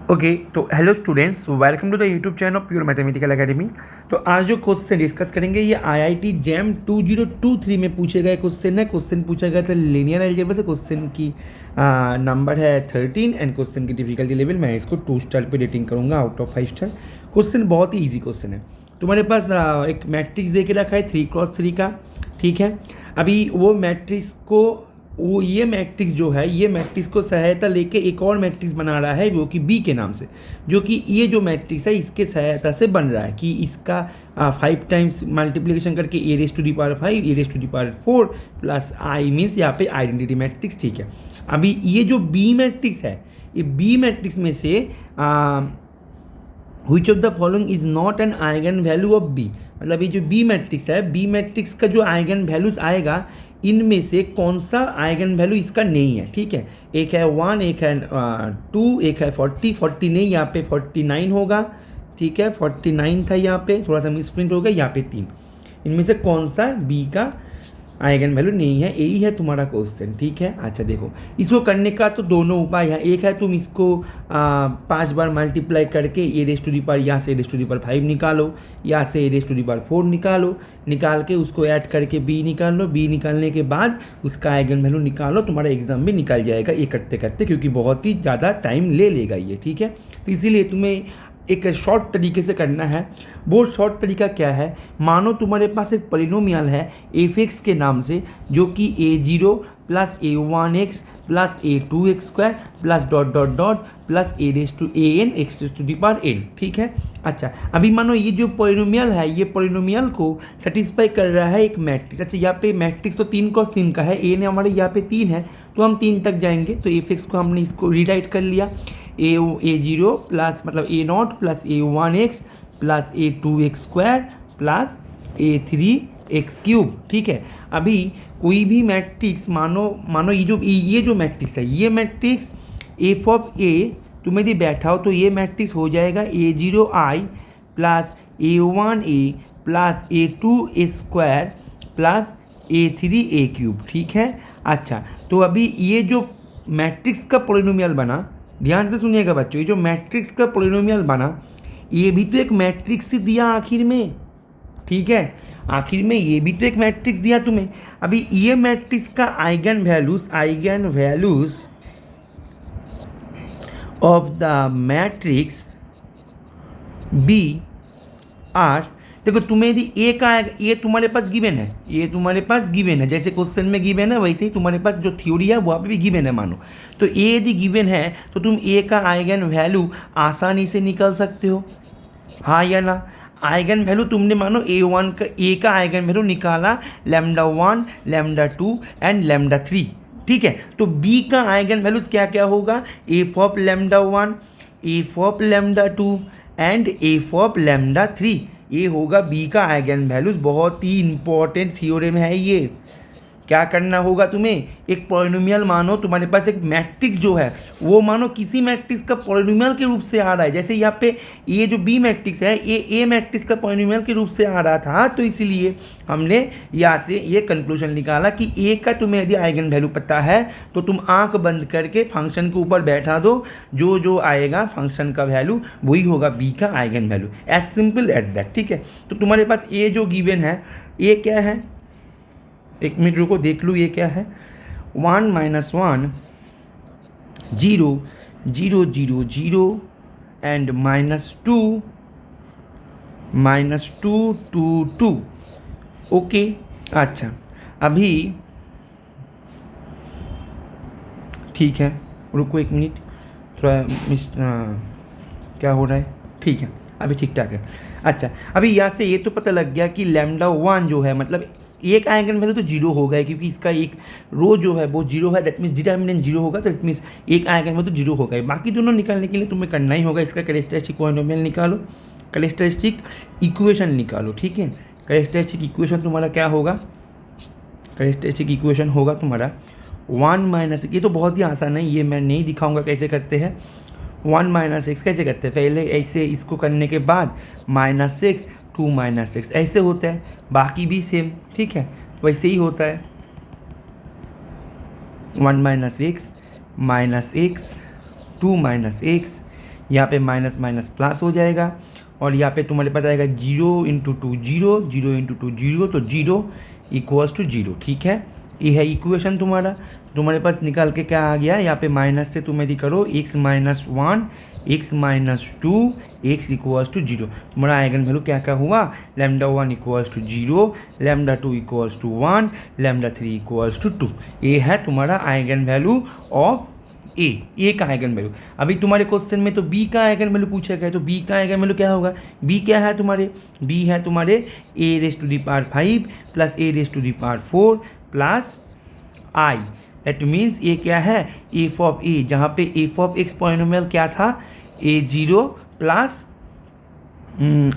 Okay तो hello students, welcome to the YouTube channel pure mathematical academy. तो आज जो क्वेश्चन डिस्कस करेंगे ये आईआईटी जैम 2023 में पूछे गए क्वेश्चन है। क्वेश्चन पूछा गया था लीनियर अलजेब्रा से। क्वेश्चन की नंबर है 13 एंड क्वेश्चन की डिफिकल्टी लेवल मैं इसको 2 स्टार पे रेटिंग करूँगा आउट ऑफ 5 स्टार। क्वेश्चन बहुत ही ईजी क्वेश्चन है। तुम्हारे पास एक मैट्रिक्स दे के रखा है 3x3 का, ठीक है। अभी वो मैट्रिक्स को ये मैट्रिक्स जो है ये मैट्रिक्स को सहायता लेके एक और मैट्रिक्स बना रहा है जो कि बी के नाम से, जो कि ये जो मैट्रिक्स है इसके सहायता से बन रहा है कि इसका 5 टाइम्स मल्टीप्लिकेशन करके a raise to the power 5 a raise to the power 4 plus I means यहाँ पे आइडेंटिटी मैट्रिक्स, ठीक है। अभी ये जो बी मैट्रिक्स है, ये बी मैट्रिक्स में से which of the following is not an eigenvalue of B, मतलब ये जो बी मैट्रिक्स है, बी मैट्रिक्स का जो आइगन वैल्यूज आएगा इनमें से कौन सा आइगन वैल्यू इसका नहीं है, ठीक है। एक है 1, एक है 2, एक है 40 नहीं, यहाँ पे 49 होगा, ठीक है। 49 था यहाँ पे, थोड़ा सा मिसप्रिंट हो गया, यहाँ पे 3। इनमें से कौन सा बी का आइगन वैल्यू नहीं है, यही है तुम्हारा क्वेश्चन, ठीक है। अच्छा देखो, इसको करने का तो दोनों उपाय है। एक है तुम इसको 5 बार मल्टीप्लाई करके a raise to the power यहाँ से ए रेस टू दी पावर 5 निकालो, यहाँ से ए रेस टू दी पावर 4 निकालो, निकाल के उसको ऐड करके बी निकाल लो, बी निकालने के बाद उसका आइगन वैल्यू निकालो, तुम्हारा एग्जाम में निकल जाएगा ये करते करते, क्योंकि बहुत ही ज़्यादा टाइम ले लेगा ये, ठीक है। तो इसीलिए तुम्हें एक शॉर्ट तरीके से करना है। वो शॉर्ट तरीका क्या है, मानो तुम्हारे पास एक पॉलिनोमियल है एफ एक्स के नाम से, जो कि a0 plus a1x plus a2x² plus dot dot dot plus a raise to an x raise to the power n, ठीक है। अच्छा अभी मानो ये जो पॉलिनोमियल है, ये पॉलिनोमियल को सेटिस्फाई कर रहा है एक मैट्रिक्स। अच्छा यहाँ पे मैट्रिक्स तो 3×3 का है, a ने हमारे यहाँ पे 3 है तो हम 3 तक जाएंगे। तो एफ एक्स को हमने इसको रीराइट कर लिया, a0 प्लस मतलब a0 plus a1x plus a2x² plus a3x³, ठीक है। अभी कोई भी मैट्रिक्स मानो ये जो मैट्रिक्स है, ये मैट्रिक्स एफ ऑफ ए तुम्हें यदि बैठाओ तो ये मैट्रिक्स हो जाएगा a0i plus a1a plus a2a² plus a3a³, ठीक है। अच्छा तो अभी ये जो मैट्रिक्स का पॉलिनोमियल बना, ध्यान से सुनिएगा बच्चों, ये जो मैट्रिक्स का पॉलिनोमियल बना ये भी तो एक मैट्रिक्स से दिया आखिर में, ठीक है। आखिर में ये भी तो एक मैट्रिक्स दिया तुम्हें। अभी ये मैट्रिक्स का eigenvalues of the matrix B are, देखो तुम्हें यदि ए का आएगा, ये तुम्हारे पास गिवन है, ये तुम्हारे पास गिवन है, जैसे क्वेश्चन में गिवन है वैसे ही तुम्हारे पास जो थ्योरी है वहाँ पे भी गिवन है मानो। तो ए यदि गिवन है तो तुम ए का आइगन वैल्यू आसानी से निकाल सकते हो, हाँ या ना। आइगन वैल्यू तुमने मानो ए का आइगन वैल्यू निकाला λ1 λ2 एंड λ3, ठीक है। तो बी का आइगन वैल्यूज क्या क्या होगा, f of λ1 f of λ2 and f of λ3, ये होगा बी का आइगन वैल्यूज। बहुत ही इंपॉर्टेंट थ्योरम है ये। क्या करना होगा तुम्हें, एक पॉलिनोमियल मानो तुम्हारे पास एक मैट्रिक्स जो है वो मानो किसी मैट्रिक्स का पॉलिनोमियल के रूप से आ रहा है, जैसे यहाँ पे ये जो बी मैट्रिक्स है ये ए मैट्रिक्स का पॉलिनोमियल के रूप से आ रहा था, तो इसीलिए हमने यहाँ से ये कंक्लूजन निकाला कि ए का तुम्हें यदि आइगन वैल्यू पता है तो तुम आंख बंद करके फंक्शन के ऊपर बैठा दो, जो जो आएगा फंक्शन का वैल्यू वही होगा बी का eigenvalue, as simple as that, ठीक है। तो तुम्हारे पास ए जो गिवन है, ये क्या है, एक मिनट रुको देख लूँ ये क्या है, 1 - 1 0 0 0 0 एंड -2 -2 2 2, ओके। अच्छा अभी ठीक है, रुको एक मिनट, थोड़ा क्या हो रहा है, ठीक है अभी ठीक ठाक है। अच्छा अभी यहाँ से ये तो पता लग गया कि λ1 जो है मतलब एक आइगन वैल्यू तो जीरो होगा, क्योंकि इसका एक रो जो है वो जीरो है, दैट मीन्स डिटर्मिनेंट जीरो होगा, तो दैट मीन्स एक आइगन वैल्यू तो जीरो होगा। बाकी दोनों निकालने के लिए तुम्हें करना ही होगा, इसका कैरेक्टरिस्टिक पॉलिनोमियल निकालो, कैरेक्टरिस्टिक इक्वेशन निकालो, ठीक है। कैरेक्टरिस्टिक इक्वेशन तुम्हारा क्या होगा, कैरेक्टरिस्टिक इक्वेशन होगा तुम्हारा 1 - ये तो बहुत ही आसान है, ये मैं नहीं दिखाऊंगा कैसे करते हैं। 1 - x कैसे करते हैं, पहले ऐसे इसको करने के बाद -6 2 - x ऐसे होता है, बाकी भी सेम, ठीक है वैसे ही होता है। 1 - x -x 2 - x यहाँ पे माइनस माइनस प्लस हो जाएगा, और यहाँ पे तुम्हारे पास आएगा 0 इंटू 2 0, 0 इंटू 2 0, तो 0 इक्वल्स टू 0। ठीक है, ये है इक्वेशन तुम्हारा। तुम्हारे पास निकाल के क्या आ गया, यहाँ पे माइनस से तुम यदि करो x minus 1, x minus 2, x equals to 0, तुम्हारा आइगन वैल्यू क्या क्या हुआ, lambda 1 equals to 0, lambda 2 equals to 1, lambda 3 equals to 2। ये है तुम्हारा आइगन वैल्यू ऑफ ए का आइगन वैल्यू। अभी तुम्हारे क्वेश्चन में तो बी का आइगन वैल्यू पूछा गया है, तो बी का आइगन वैल्यू क्या होगा, बी क्या है तुम्हारे, बी है तुम्हारे a raise to the power 5 plus a raise to the power 4 plus I. That means ये क्या है, एफ ऑफ ए, जहाँ पे एफ ऑफ एक्स पॉलिनोमियल क्या था, a0 प्लस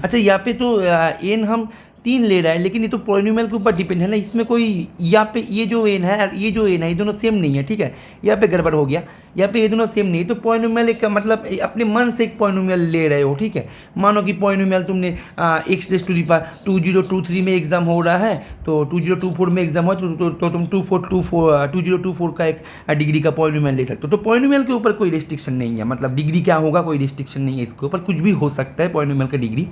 अच्छा यहाँ पे तो एन हम 3 ले रहा है, लेकिन ये तो पॉलिनोमियल के ऊपर डिपेंड है ना, इसमें कोई यहाँ पे ये जो एन है और ये जो एन है ये दोनों सेम नहीं है। ठीक है, यहाँ पे गड़बड़ हो गया, यहाँ पे ये दोनों सेम नहीं है, तो पॉलिनोमियल एक मतलब अपने मन से एक पॉलिनोमियल ले रहे हो। ठीक है, मानो कि पॉलिनोमियल तुमने x raise to the power 2023 में एग्जाम हो रहा है, तो 2024 में एग्जाम हो तो तुम 2024 का एक डिग्री का पॉलिनोमियल ले सकते हो। तो पॉलिनोमियल के ऊपर कोई रिस्ट्रिक्शन नहीं है, मतलब डिग्री क्या होगा कोई रिस्ट्रिक्शन नहीं है, इसके ऊपर कुछ भी हो सकता है पॉलिनोमियल का डिग्री।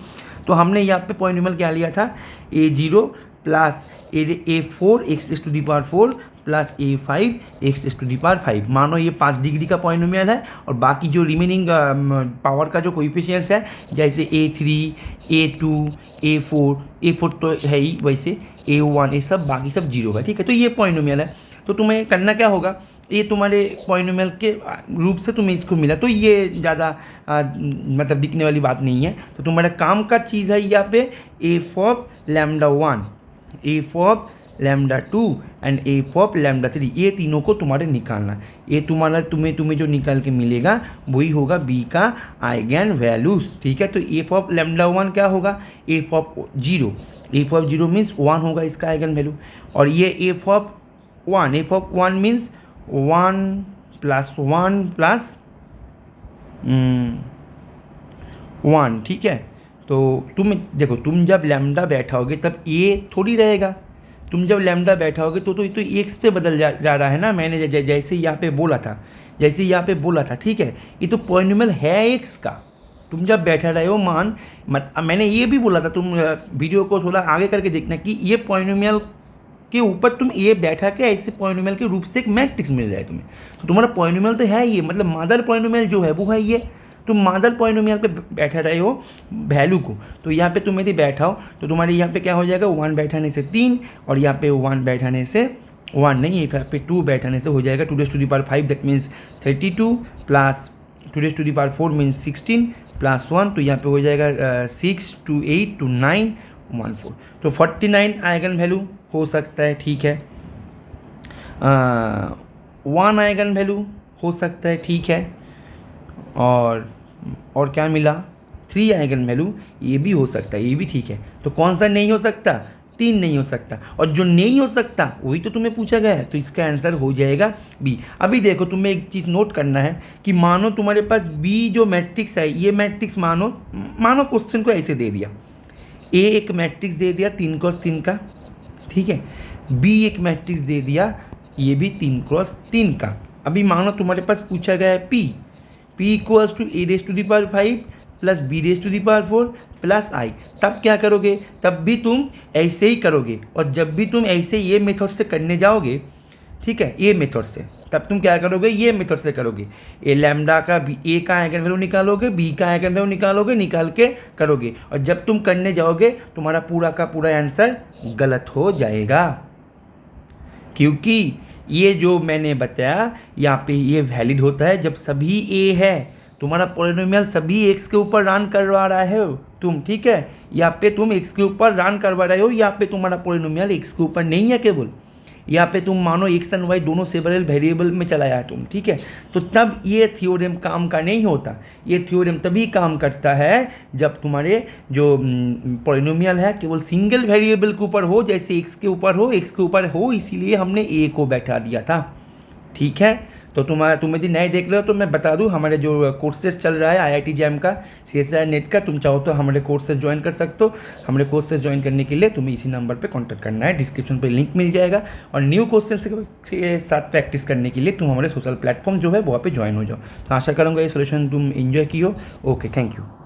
तो हमने यहाँ पे पॉलिनोमियल क्या लिया था, a0 plus a4 x raise to the power 4 plus a5 x raise to the power 5। मानो ये 5 डिग्री का पॉलिनोमियल है, और बाकी जो रिमेनिंग पावर का जो कोएफिशिएंट्स है, जैसे a3, a2, a4 तो है ही, वैसे a1, ये सब बाकी सब 0 है। ठीक है, तो ये पॉलिनोमियल है। तो तुम्हें करना क्या होगा, ये तुम्हारे पॉलिनोमियल के रूप से तुम्हें इसको मिला, तो ये ज़्यादा मतलब दिखने वाली बात नहीं है। तो तुम्हारा काम का चीज़ है यहाँ पे F of lambda 1, F of lambda 2 and f of lambda 3, ये तीनों को तुम्हारे निकालना। ये तुम्हारा तुम्हें जो निकाल के मिलेगा वही होगा बी का आइगन वैल्यूज। ठीक है, तो एफ ऑफ लैम्डा 1 क्या होगा, f of 0, F of 0 means 1 होगा इसका आइगन वैल्यू, और ये F of 1 means 1 plus 1 plus 1। ठीक है, तो तुम देखो, तुम जब लैम्डा बैठाओगे तब ये थोड़ी रहेगा, तुम जब लैम्डा बैठाओगे तो एक्स पे बदल जा रहा है ना। मैंने जैसे यहाँ पे बोला था, ठीक है, ये तो पॉलिनोमियल है एक्स का। तुम जब बैठा रहे हो मैंने ये भी बोला था, तुम वीडियो को थोड़ा आगे करके देखना कि ये पॉलिनोमियल के ऊपर तुम ये बैठा के ऐसे पॉलिनोमियल के रूप से एक मैट्रिक्स मिल रहा है तुम्हें, तो तुम्हारा पॉलिनोमियल तो है ये, मतलब मादर पॉलिनोमियल जो है वो है ये। तुम मादर पॉलिनोमियल पे बैठा रहे हो वैल्यू को, तो यहाँ पे तुम यदि बैठाओ तो तुम्हारे यहाँ पे क्या हो जाएगा, 1 बैठाने से 3, और यहाँ पे 1 बैठाने से 1 नहीं, यहाँ पे 2 बैठाने से हो जाएगा 2 raise to the power 5, that means 32 plus 2 raise to the power 4 means 16 plus 1, तो यहाँ पे हो जाएगा 6 2 8 2 9 1 4, तो 49 आइगन वैल्यू हो सकता है। ठीक है, 1 आइगन वैल्यू हो सकता है। ठीक है, और क्या मिला, 3 आइगन वैल्यू ये भी हो सकता है, ये भी ठीक है। तो कौन सा नहीं हो सकता, 3 नहीं हो सकता, और जो नहीं हो सकता वही तो तुम्हें पूछा गया है, तो इसका आंसर हो जाएगा बी। अभी देखो, तुम्हें एक चीज़ नोट करना है कि मानो तुम्हारे पास बी जो मैट्रिक्स है, ये मैट्रिक्स मानो क्वेश्चन को ऐसे दे दिया, ए एक मैट्रिक्स दे दिया 3 क्रॉस 3 का, ठीक है, बी एक मैट्रिक्स दे दिया ये भी 3 क्रॉस 3 का। अभी मानो तुम्हारे पास पूछा गया है p equals to a raise to the power 5 plus b raise to the power 4 plus I, तब क्या करोगे, तब भी तुम ऐसे ही करोगे। और जब भी तुम ऐसे ये मेथड से करने जाओगे, ठीक है, ये मेथड से, तब तुम क्या करोगे, ये मेथड से करोगे, ए लैम्डा का ए का आइगन वैल्यू निकालोगे, बी का आइगन वैल्यू निकालोगे, निकाल के करोगे, और जब तुम करने जाओगे तुम्हारा पूरा का पूरा आंसर गलत हो जाएगा, क्योंकि ये जो मैंने बताया यहाँ पे ये वैलिड होता है जब सभी ए है, तुम्हारा पॉलिनोमियल सभी एक्स के ऊपर रन करवा रहा है तुम। ठीक है, यहाँ पे तुम एक्स के ऊपर रन करवा रहे हो, यहाँ पे तुम्हारा पॉलिनोमियल एक्स के ऊपर नहीं है केवल, यहाँ पे तुम मानो एक्स एंड वाई दोनों सेवरल वेरिएबल में चलाया है तुम। ठीक है, तो तब ये थ्योरम काम का नहीं होता। ये थ्योरम तभी काम करता है जब तुम्हारे जो पॉलिनोमियल है केवल सिंगल वेरिएबल के ऊपर हो, जैसे एक्स के ऊपर हो, इसीलिए हमने ए को बैठा दिया था। ठीक है, तो तुम यदि नए देख रहे हो तो मैं बता दूँ, हमारे जो कोर्सेज चल रहा है IIT जैम का, CSIR नेट का, तुम चाहो तो हमारे कोर्सेज ज्वाइन कर सकते हो। हमारे कोर्सेज ज्वाइन करने के लिए तुम्हें इसी नंबर पे कांटेक्ट करना है, डिस्क्रिप्शन पे लिंक मिल जाएगा। और न्यू क्वेश्चन के साथ प्रैक्टिस करने के लिए तुम हमारे सोशल प्लेटफॉर्म जो है वहाँ पे ज्वाइन हो जाओ। तो आशा करूँगा ये सोल्यूशन तुम इन्जॉय कियो। Okay, thank you.